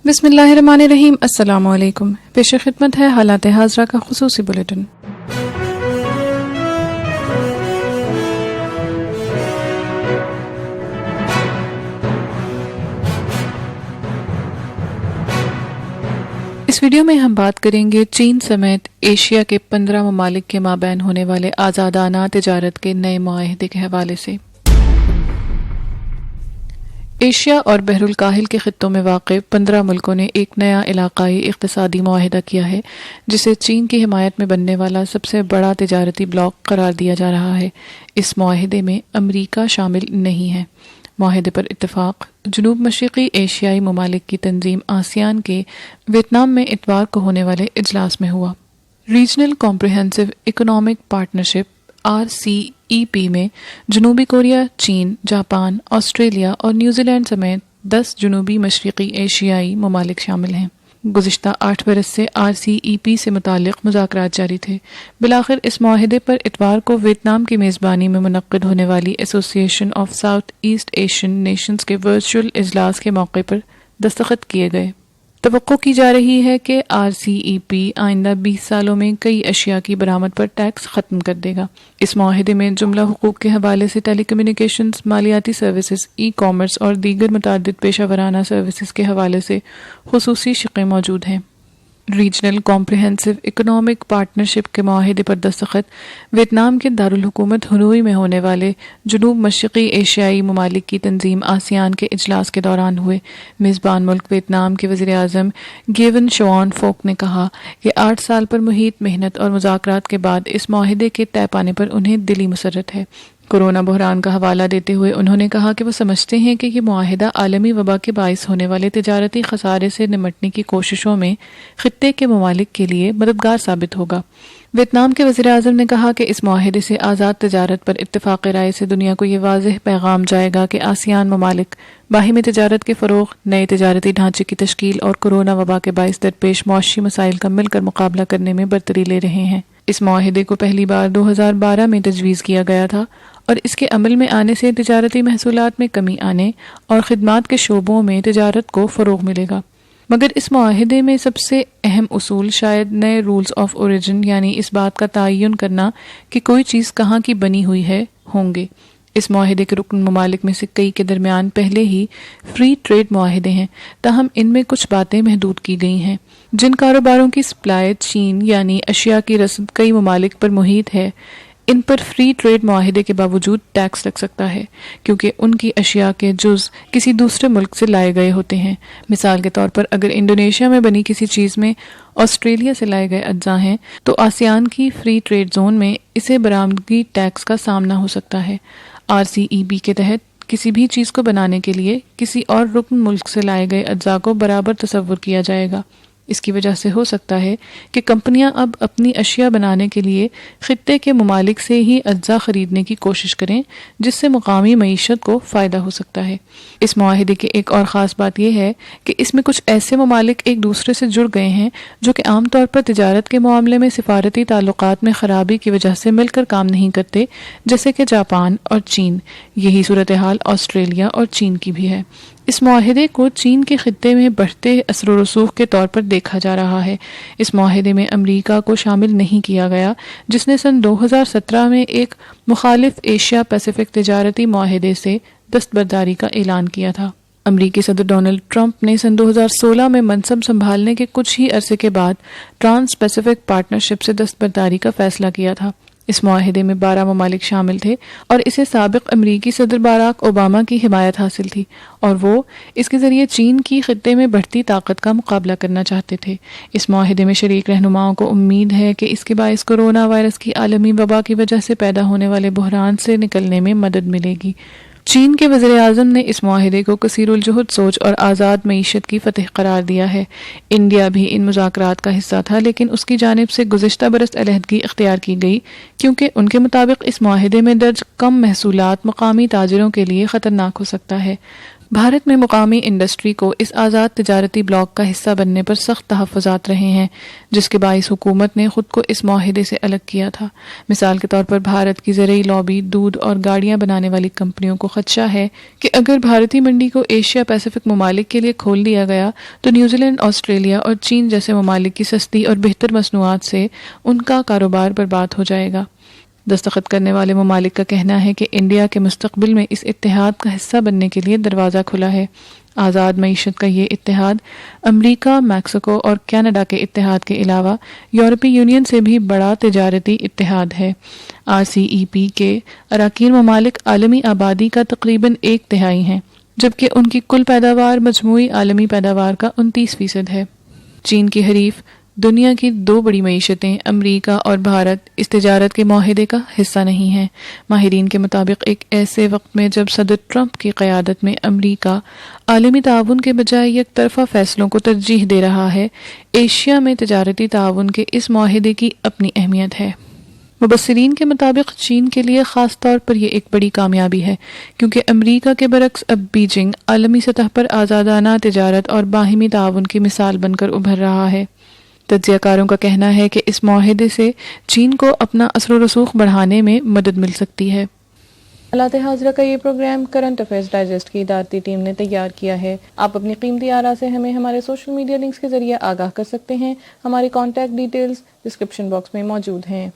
بسم اللہ الرحمن الرحیم۔ السلام علیکم۔ پیش خدمت ہے حالات حاضرہ کا خصوصی بلیٹن۔ اس ویڈیو میں ہم بات کریں گے چین سمیت ایشیا کے 15 ممالک کے مابین ہونے والے آزادانہ تجارت کے نئے معاہدے کے حوالے سے۔ ایشیا اور بحر الکاہل کے خطوں میں واقع 15 ملکوں نے ایک نیا علاقائی اقتصادی معاہدہ کیا ہے جسے چین کی حمایت میں بننے والا سب سے بڑا تجارتی بلاک قرار دیا جا رہا ہے۔ اس معاہدے میں امریکہ شامل نہیں ہے۔ معاہدے پر اتفاق جنوب مشرقی ایشیائی ممالک کی تنظیم آسیان کے ویتنام میں اتوار کو ہونے والے اجلاس میں ہوا۔ Regional comprehensive economic partnership RCEP میں جنوبی کوریا، چین، جاپان، آسٹریلیا اور نیوزی لینڈ سمیت 10 جنوبی مشرقی ایشیائی ممالک شامل ہیں۔ گزشتہ 8 برس سے RCEP سے متعلق مذاکرات جاری تھے۔ بالآخر اس معاہدے پر اتوار کو ویتنام کی میزبانی میں منعقد ہونے والی ایسوسی ایشن of south East Asian nations کے ورچوئل اجلاس کے موقع پر دستخط کیے گئے۔ توقع کی جا رہی ہے کہ RCEP آئندہ 20 سالوں میں کئی اشیاء کی برآمد پر ٹیکس ختم کر دے گا۔ اس معاہدے میں جملہ حقوق کے حوالے سے ٹیلی کمیونیکیشنز، مالیاتی سروسز، ای کامرس اور دیگر متعدد پیشہ ورانہ سروسز کے حوالے سے خصوصی شقیں موجود ہیں۔ ریجنل کمپریہنسو اکنامک پارٹنرشپ کے معاہدے پر دستخط ویتنام کے دارالحکومت ہنوئی میں ہونے والے جنوب مشرقی ایشیائی ممالک کی تنظیم آسیان کے اجلاس کے دوران ہوئے۔ میزبان ملک ویتنام کے وزیر اعظم گیون شوان فوک نے کہا کہ 8 سال پر محیط محنت اور مذاکرات کے بعد اس معاہدے کے طے پانے پر انہیں دلی مسرت ہے۔ کورونا بحران کا حوالہ دیتے ہوئے انہوں نے کہا کہ وہ سمجھتے ہیں کہ یہ معاہدہ عالمی وبا کے باعث ہونے والے تجارتی خسارے سے نمٹنے کی کوششوں میں خطے کے ممالک کے لیے مددگار ثابت ہوگا۔ ویتنام کے وزیر اعظم نے کہا کہ اس معاہدے سے آزاد تجارت پر اتفاق رائے سے دنیا کو یہ واضح پیغام جائے گا کہ آسیان ممالک باہمی تجارت کے فروغ، نئے تجارتی ڈھانچے کی تشکیل اور کورونا وبا کے باعث درپیش معاشی مسائل کا مل کر مقابلہ کرنے میں برتری لے رہے ہیں۔ اس معاہدے کو پہلی بار 2012 میں تجویز کیا گیا تھا اور اس کے عمل میں آنے سے تجارتی محصولات میں کمی آنے اور خدمات کے شعبوں میں تجارت کو فروغ ملے گا۔ مگر اس معاہدے میں سب سے اہم اصول شاید نئے رولز آف اوریجن، یعنی اس بات کا تعین کرنا کہ کوئی چیز کہاں کی بنی ہوئی ہے، ہوں گے۔ اس معاہدے کے رکن ممالک میں سے کئی کے درمیان پہلے ہی فری ٹریڈ معاہدے ہیں، تاہم ان میں کچھ باتیں محدود کی گئی ہیں۔ جن کاروباروں کی سپلائی چین یعنی اشیاء کی رسد کئی ممالک پر محیط ہے، ان پر فری ٹریڈ معاہدے کے باوجود ٹیکس لگ سکتا ہے کیونکہ ان کی اشیاء کے جز کسی دوسرے ملک سے لائے گئے ہوتے ہیں۔ مثال کے طور پر اگر انڈونیشیا میں بنی کسی چیز میں آسٹریلیا سے لائے گئے اجزاء ہیں تو آسیان کی فری ٹریڈ زون میں اسے برآمدگی ٹیکس کا سامنا ہو سکتا ہے۔ RCEP کے تحت کسی بھی چیز کو بنانے کے لیے کسی اور رکن ملک سے لائے گئے اجزاء کو برابر تصور کیا جائے گا۔ اس کی وجہ سے ہو سکتا ہے کہ کمپنیاں اب اپنی اشیاء بنانے کے لیے خطے کے ممالک سے ہی اجزاء خریدنے کی کوشش کریں، جس سے مقامی معیشت کو فائدہ ہو سکتا ہے۔ اس معاہدے کی ایک اور خاص بات یہ ہے کہ اس میں کچھ ایسے ممالک ایک دوسرے سے جڑ گئے ہیں جو کہ عام طور پر تجارت کے معاملے میں سفارتی تعلقات میں خرابی کی وجہ سے مل کر کام نہیں کرتے، جیسے کہ جاپان اور چین۔ یہی صورتحال آسٹریلیا اور چین کی بھی ہے۔ اس معاہدے کو چین کے خطے میں بڑھتے اثر و رسوخ کے طور پر دیکھا جا رہا ہے۔ اس معاہدے میں امریکہ کو شامل نہیں کیا گیا، جس نے سن 2017 میں ایک مخالف ایشیا پیسیفک تجارتی معاہدے سے دستبرداری کا اعلان کیا تھا۔ امریکی صدر ڈونلڈ ٹرمپ نے سن 2016 میں منصب سنبھالنے کے کچھ ہی عرصے کے بعد ٹرانس پیسیفک پارٹنرشپ سے دستبرداری کا فیصلہ کیا تھا۔ اس معاہدے میں 12 ممالک شامل تھے اور اسے سابق امریکی صدر باراک اوباما کی حمایت حاصل تھی، اور وہ اس کے ذریعے چین کی خطے میں بڑھتی طاقت کا مقابلہ کرنا چاہتے تھے۔ اس معاہدے میں شریک رہنماؤں کو امید ہے کہ اس کے باعث کورونا وائرس کی عالمی وبا کی وجہ سے پیدا ہونے والے بحران سے نکلنے میں مدد ملے گی۔ چین کے وزیر اعظم نے اس معاہدے کو کثیر الجہد سوچ اور آزاد معیشت کی فتح قرار دیا ہے۔ انڈیا بھی ان مذاکرات کا حصہ تھا، لیکن اس کی جانب سے گزشتہ برس علیحدگی اختیار کی گئی کیونکہ ان کے مطابق اس معاہدے میں درج کم محصولات مقامی تاجروں کے لیے خطرناک ہو سکتا ہے۔ بھارت میں مقامی انڈسٹری کو اس آزاد تجارتی بلاک کا حصہ بننے پر سخت تحفظات رہے ہیں، جس کے باعث حکومت نے خود کو اس معاہدے سے الگ کیا تھا۔ مثال کے طور پر بھارت کی زرعی لابی دودھ اور گاڑیاں بنانے والی کمپنیوں کو خدشہ ہے کہ اگر بھارتی منڈی کو ایشیا پیسیفک ممالک کے لیے کھول دیا گیا تو نیوزی لینڈ، آسٹریلیا اور چین جیسے ممالک کی سستی اور بہتر مصنوعات سے ان کا کاروبار برباد ہو جائے گا۔ دستخط کرنے والے ممالک کا کہنا ہے کہ انڈیا کے مستقبل میں اس اتحاد کا حصہ بننے کے لیے دروازہ کھلا ہے۔ آزاد معیشت کا یہ اتحاد امریکہ، میکسیکو اور کینیڈا کے اتحاد کے علاوہ یورپی یونین سے بھی بڑا تجارتی اتحاد ہے۔ RCEP کے اراکین ممالک عالمی آبادی کا تقریباً 1/3 ہیں، جبکہ ان کی کل پیداوار مجموعی عالمی پیداوار کا 29% ہے۔ چین کی حریف دنیا کی 2 بڑی معیشتیں امریکہ اور بھارت اس تجارت کے معاہدے کا حصہ نہیں ہیں۔ ماہرین کے مطابق ایک ایسے وقت میں جب صدر ٹرمپ کی قیادت میں امریکہ عالمی تعاون کے بجائے یک طرفہ فیصلوں کو ترجیح دے رہا ہے، ایشیا میں تجارتی تعاون کے اس معاہدے کی اپنی اہمیت ہے۔ مبصرین کے مطابق چین کے لیے خاص طور پر یہ ایک بڑی کامیابی ہے، کیونکہ امریکہ کے برعکس اب بیجنگ عالمی سطح پر آزادانہ تجارت اور باہمی تعاون کی مثال بن کر ابھر رہا ہے۔ تجزیہ کاروں کا کہنا ہے کہ اس معاہدے سے چین کو اپنا اثر و رسوخ بڑھانے میں مدد مل سکتی ہے۔ حالات حاضرہ کا یہ پروگرام کرنٹ افیئرز ڈائجسٹ کی ادارتی ٹیم نے تیار کیا ہے۔ آپ اپنی قیمتی آراء سے ہمیں ہمارے سوشل میڈیا لنکس کے ذریعے آگاہ کر سکتے ہیں۔ ہماری کانٹیکٹ ڈیٹیلز ڈسکرپشن باکس میں موجود ہیں۔